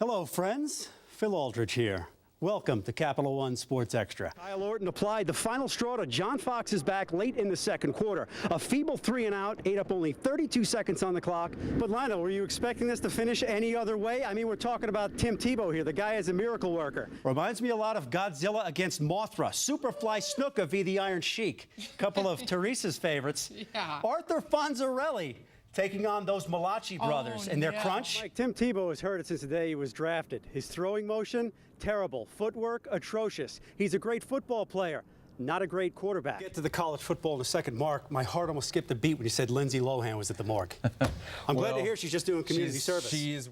Hello, friends. Phil Aldridge here. Welcome to Capital One Sports Extra. Kyle Orton applied the final straw to John Fox's back late in the second quarter. A feeble 3 and out, ate up only 32 seconds on the clock. But Lionel, were you expecting this to finish any other way? I mean, we're talking about Tim Tebow here. The guy is a miracle worker. Reminds me a lot of Godzilla against Mothra, Superfly Snuka v. the Iron Sheik. Couple of Teresa's favorites. Yeah. Arthur Fonzarelli taking on those Malachi brothers and their crunch. Mike, Tim Tebow has heard it since the day he was drafted. His throwing motion, terrible. Footwork, atrocious. He's a great football player, not a great quarterback. Get to the college football in a second. Mark, my heart almost skipped a beat when you said Lindsay Lohan was at the morgue. I'm glad to hear she's just doing community service.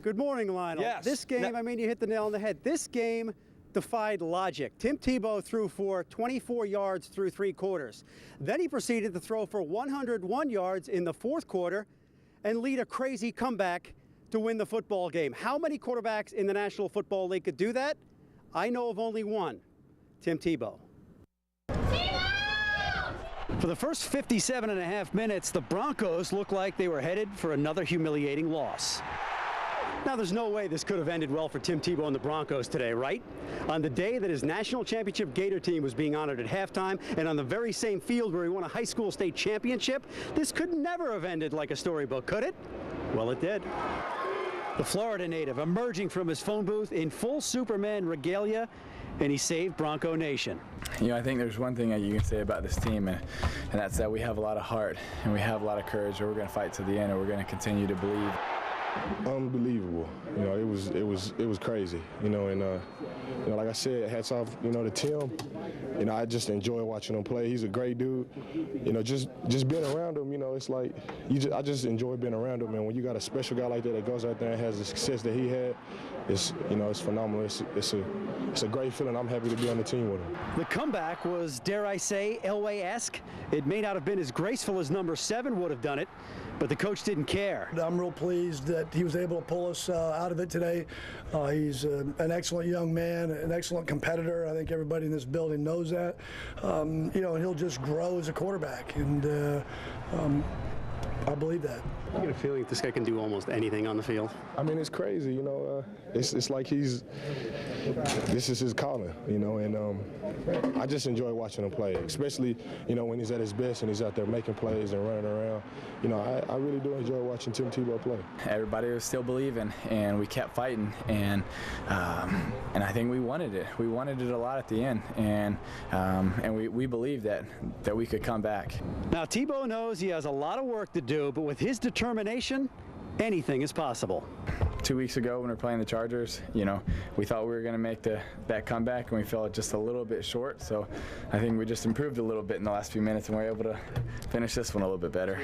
Good morning, Lionel. Yes. This game, I mean, you hit the nail on the head. This game defied logic. Tim Tebow threw for 24 yards through 3 quarters. Then he proceeded to throw for 101 yards in the fourth quarter and lead a crazy comeback to win the football game. How many quarterbacks in the National Football League could do that? I know of only one, Tim Tebow. For the first 57 and a half minutes, the Broncos looked like they were headed for another humiliating loss. Now, there's no way this could have ended well for Tim Tebow and the Broncos today, right? On the day that his national championship Gator team was being honored at halftime, and on the very same field where he won a high school state championship, this could never have ended like a storybook, could it? Well, it did. The Florida native emerging from his phone booth in full Superman regalia, and he saved Bronco Nation. You know, I think there's one thing that you can say about this team, and that's that we have a lot of heart, and we have a lot of courage, and we're going to fight to the end, and we're going to continue to believe. Unbelievable. You know, it was crazy. You know, and you know, like I said, hats off, you know, to Tim. You know, I just enjoy watching him play. He's a great dude. You know, just being around him, you know, it's like I just enjoy being around him. And when you got a special guy like that goes out there and has the success that he had, it's, you know, it's phenomenal. It's a great feeling. I'm happy to be on the team with him. The comeback was, dare I say, Elway-esque. It may not have been as graceful as number 7 would have done it, but the coach didn't care. I'm real pleased that he was able to pull us out of it today. He's an excellent young man, an excellent competitor. I think everybody in this building knows that. You know, and he'll just grow as a quarterback, and I believe that. I get a feeling this guy can do almost anything on the field. I mean, it's crazy, you know. It's like this is his calling, you know, and I just enjoy watching him play, especially, you know, when he's at his best and he's out there making plays and running around. You know, I really do enjoy watching Tim Tebow play. Everybody was still believing, and we kept fighting, and I think we wanted it. We wanted it a lot at the end, and we believed that we could come back. Now, Tebow knows he has a lot of work to do, but with his determination, anything is possible. 2 weeks ago when we were playing the Chargers, you know, we thought we were going to make that comeback, and we fell just a little bit short. So I think we just improved a little bit in the last few minutes, and we were able to finish this one a little bit better.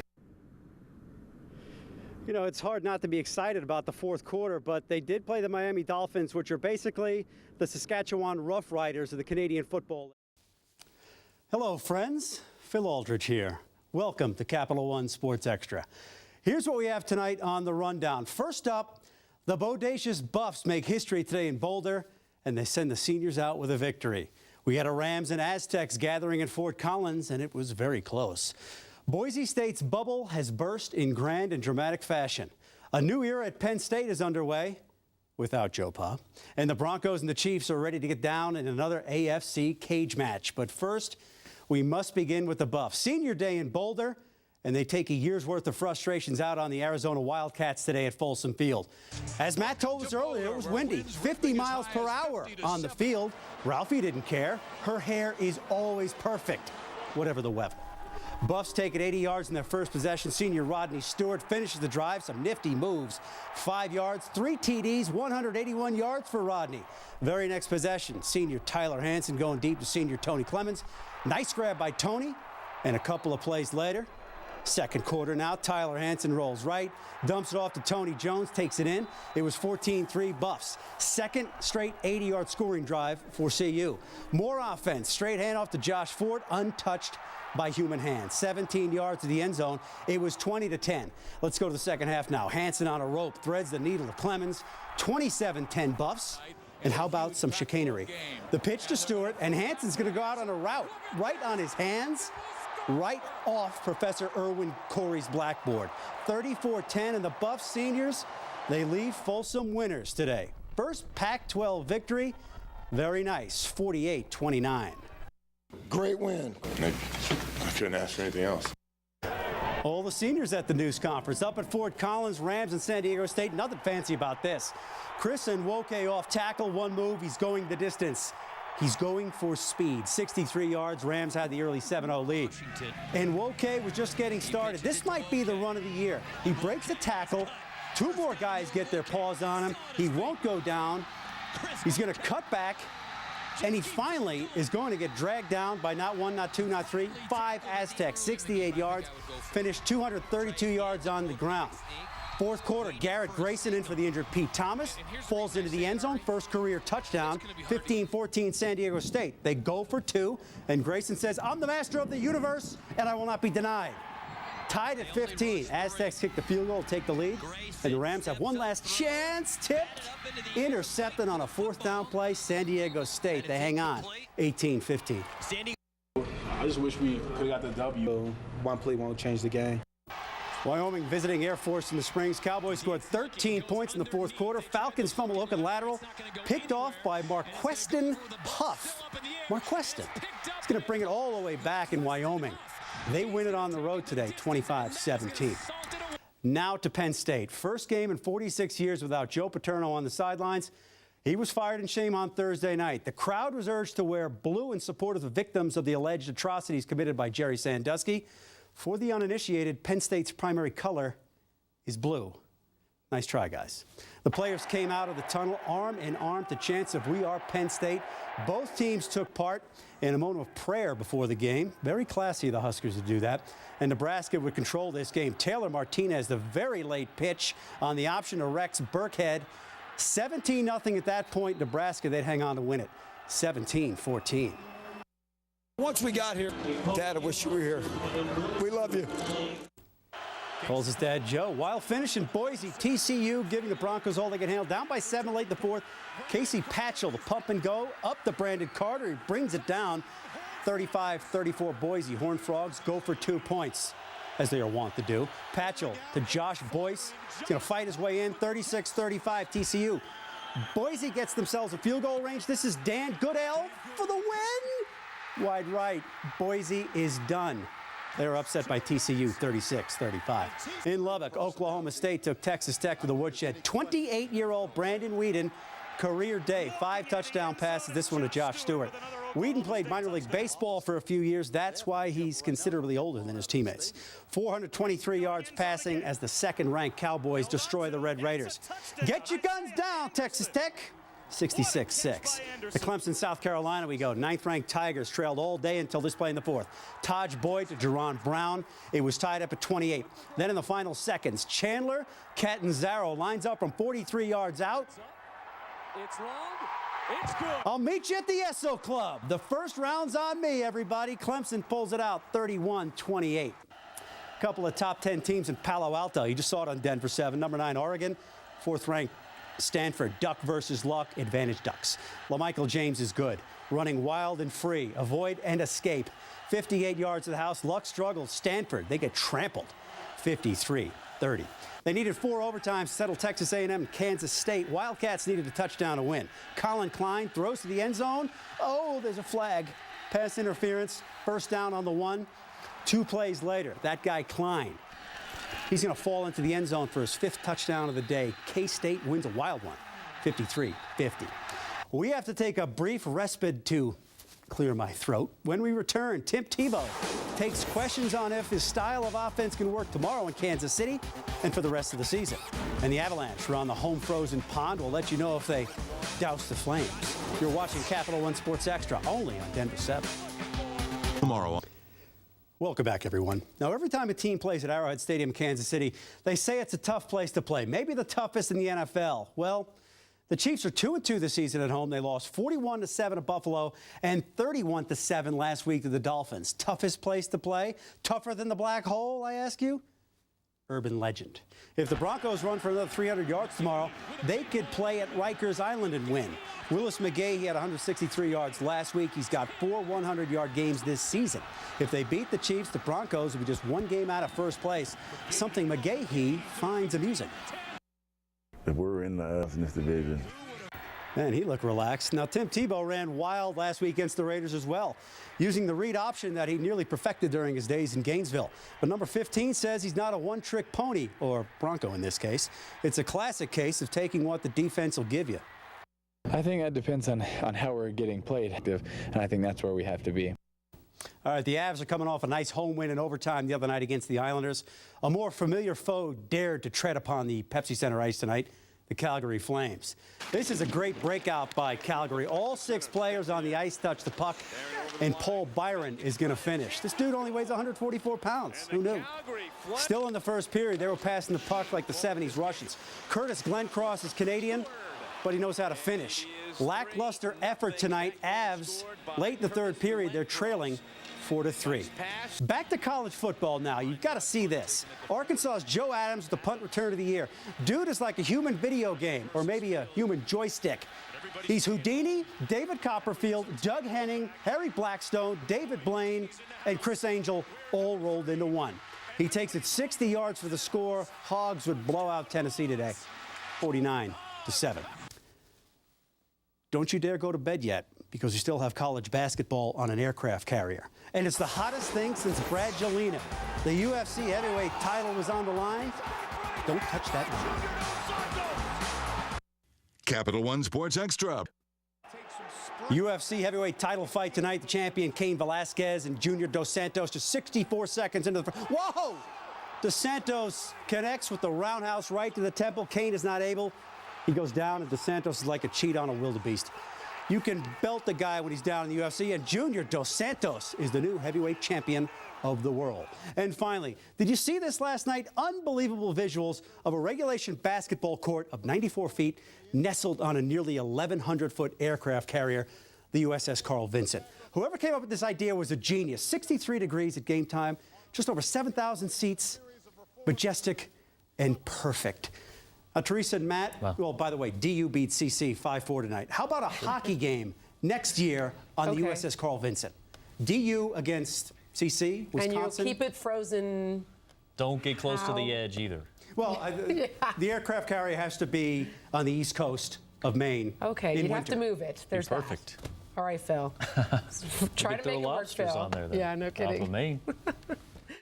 You know, it's hard not to be excited about the fourth quarter, but they did play the Miami Dolphins, which are basically the Saskatchewan Roughriders of the Canadian Football League. Hello, friends. Phil Aldridge here. Welcome to Capital One Sports Extra. Here's what we have tonight on the rundown. First up, the bodacious Buffs make history today in Boulder, and they send the seniors out with a victory. We had a Rams and Aztecs gathering in Fort Collins, and it was very close. Boise State's bubble has burst in grand and dramatic fashion. A new era at Penn State is underway, without Joe Pa. And the Broncos and the Chiefs are ready to get down in another AFC cage match. But first, we must begin with the Buffs. Senior day in Boulder, and they take a year's worth of frustrations out on the Arizona Wildcats today at Folsom Field. As Matt told us earlier, it was windy, 50 miles per hour on the field. Ralphie didn't care. Her hair is always perfect, whatever the weather. Buffs take it 80 yards in their first possession. Senior Rodney Stewart finishes the drive. Some nifty moves. 5 yards, 3 TDs, 181 yards for Rodney. Very next possession, senior Tyler Hansen going deep to senior Tony Clemens. Nice grab by Tony, and a couple of plays later, second quarter now, Tyler Hansen rolls right, dumps it off to Tony Jones, takes it in. It was 14-3 Buffs. Second straight 80-yard scoring drive for CU. More offense, straight handoff to Josh Ford, untouched by human hands. 17 yards to the end zone. It was 20-10. Let's go to the second half now. Hansen on a rope, threads the needle to Clemens. 27-10 Buffs. And how about some chicanery? The pitch to Stewart, and Hansen's going to go out on a route right on his hands, right off Professor Irwin Corey's blackboard. 34-10, and the Buffs seniors They leave Folsom winners today. First Pac-12 victory. Very nice, 48-29. Great win. I couldn't ask for anything else. All the seniors at the news conference. Up at Fort Collins, Rams and San Diego State. Nothing fancy about this. Chris Nwoke off tackle, one move. He's going the distance. He's going for speed. 63 yards. Rams had the early 7-0 lead. Nwoke was just getting started. This might be the run of the year. He breaks the tackle. Two more guys get their paws on him. He won't go down. He's going to cut back. And he finally is going to get dragged down by not one, not two, not three, five Aztecs, 68 yards, finished 232 yards on the ground. Fourth quarter, Garrett Grayson in for the injured Pete Thomas, falls into the end zone, first career touchdown, 15-14 San Diego State. They go for two, and Grayson says, "I'm the master of the universe, and I will not be denied." Tied at 15. Aztecs kick the field goal, take the lead. And the Rams have one last chance. Tipped. Intercepted on a fourth down play. San Diego State. They hang on. 18-15. I just wish we could have got the W. One play won't change the game. Wyoming visiting Air Force in the Springs. Cowboys scored 13 points in the fourth quarter. Falcons fumble hook and lateral. Picked off by Marqueston Puff. Marqueston. He's going to bring it all the way back in Wyoming. They win it on the road today, 25-17. Now to Penn State. First game in 46 years without Joe Paterno on the sidelines. He was fired in shame on Thursday night. The crowd was urged to wear blue in support of the victims of the alleged atrocities committed by Jerry Sandusky. For the uninitiated, Penn State's primary color is blue. Nice try, guys. The players came out of the tunnel arm in arm to chants of "We are Penn State." Both teams took part in a moment of prayer before the game. Very classy of the Huskers to do that. And Nebraska would control this game. Taylor Martinez, the very late pitch on the option to Rex Burkhead. 17-0 at that point. Nebraska, they'd hang on to win it. 17-14. Once we got here, Dad, I wish you were here. We love you. Calls his dad Joe. While finishing Boise, TCU giving the Broncos all they can handle. Down by 7 late in the fourth. Casey Patchell, the pump and go, up to Brandon Carter. He brings it down. 35-34 Boise. Horned Frogs go for 2 points, as they are wont to do. Patchell to Josh Boyce. He's going to fight his way in. 36-35 TCU. Boise gets themselves a field goal range. This is Dan Goodell for the win. Wide right. Boise is done. They were upset by TCU 36-35. In Lubbock, Oklahoma State took Texas Tech to the woodshed. 28-year-old Brandon Whedon, career day, 5 touchdown passes, this one to Josh Stewart. Whedon played minor league baseball for a few years. That's why he's considerably older than his teammates. 423 yards passing as the second-ranked Cowboys destroy the Red Raiders. Get your guns down, Texas Tech. 66-6. To Clemson, South Carolina we go. 9th-ranked Tigers trailed all day until this play in the fourth. Taj Boyd to Jerron Brown. It was tied up at 28. Then in the final seconds, Chandler Catanzaro lines up from 43 yards out. It's long. It's good. I'll meet you at the Esso Club. The first round's on me, everybody. Clemson pulls it out 31-28. A couple of top 10 teams in Palo Alto. You just saw it on Denver 7. Number 9, Oregon. 4th-ranked Stanford. Duck versus Luck. Advantage Ducks. LaMichael James is good. Running wild and free. Avoid and escape. 58 yards to the house. Luck struggles. Stanford, they get trampled. 53-30. They needed 4 overtimes to settle Texas A&M and Kansas State. Wildcats needed a touchdown to win. Colin Klein throws to the end zone. Oh, there's a flag. Pass interference. First down on the 1. 2 plays later, that guy Klein, he's going to fall into the end zone for his 5th touchdown of the day. K-State wins a wild one, 53-50. We have to take a brief respite to clear my throat. When we return, Tim Tebow takes questions on if his style of offense can work tomorrow in Kansas City and for the rest of the season. And the Avalanche are on the home frozen pond. We'll let you know if they douse the flames. You're watching Capital One Sports Extra, only on Denver 7. Tomorrow. Welcome back, everyone. Now, every time a team plays at Arrowhead Stadium in Kansas City, they say it's a tough place to play, maybe the toughest in the NFL. Well, the Chiefs are 2-2 this season at home. They lost 41-7 to Buffalo and 31-7 last week to the Dolphins. Toughest place to play? Tougher than the black hole, I ask you? Urban legend. If the Broncos run for another 300 yards tomorrow, they could play at Rikers Island and win. Willis McGahee had 163 yards last week. He's got 4 100-yard games this season. If they beat the Chiefs, the Broncos will be just 1 game out of first place, something McGahee finds amusing. we're in this division. Man, he looked relaxed. Now, Tim Tebow ran wild last week against the Raiders as well, using the read option that he nearly perfected during his days in Gainesville. But number 15 says he's not a one-trick pony, or Bronco in this case. It's a classic case of taking what the defense will give you. I think that depends on how we're getting played, and I think that's where we have to be. All right, the Avs are coming off a nice home win in overtime the other night against the Islanders. A more familiar foe dared to tread upon the Pepsi Center ice tonight, the Calgary Flames. This is a great breakout by Calgary. All 6 players on the ice touch the puck, and Paul Byron is going to finish. This dude only weighs 144 pounds. Who knew? Still in the first period, they were passing the puck like the 70s Russians. Curtis Glencross is Canadian, but he knows how to finish. Lackluster effort tonight. Avs, late in the third period, they're trailing 4-3. Back to college football now. You've got to see this. Arkansas's Joe Adams, the punt return of the year. Dude is like a human video game, or maybe a human joystick. He's Houdini, David Copperfield, Doug Henning, Harry Blackstone, David Blaine, and Chris Angel all rolled into one. He takes it 60 yards for the score. Hogs would blow out Tennessee today, 49-7. Don't you dare go to bed yet, because you still have college basketball on an aircraft carrier. And it's the hottest thing since Brad Jelena. The UFC heavyweight title was on the line. Don't touch that now. Capital One Sports Extra. UFC heavyweight title fight tonight. The champion Cain Velasquez and Junior Dos Santos just 64 seconds into the whoa! Dos Santos connects with the roundhouse right to the temple. Cain is not able. He goes down, and Dos Santos is like a cheat on a wildebeest. You can belt the guy when he's down in the UFC, and Junior Dos Santos is the new heavyweight champion of the world. And finally, did you see this last night? Unbelievable visuals of a regulation basketball court of 94 feet nestled on a nearly 1,100-foot aircraft carrier, the USS Carl Vinson. Whoever came up with this idea was a genius. 63 degrees at game time, just over 7,000 seats, majestic and perfect. Teresa and Matt, well, by the way, DU beat CC 5-4 tonight. How about a hockey game next year on the USS Carl Vinson? DU against CC, Wisconsin. And you keep it frozen. Don't get close to the edge either. Well, the aircraft carrier has to be on the east coast of Maine. Okay, you'd have to move it. There's perfect. All right, Phil. Try to make it work, Phil. On there, though. Yeah, no kidding. Off of Maine.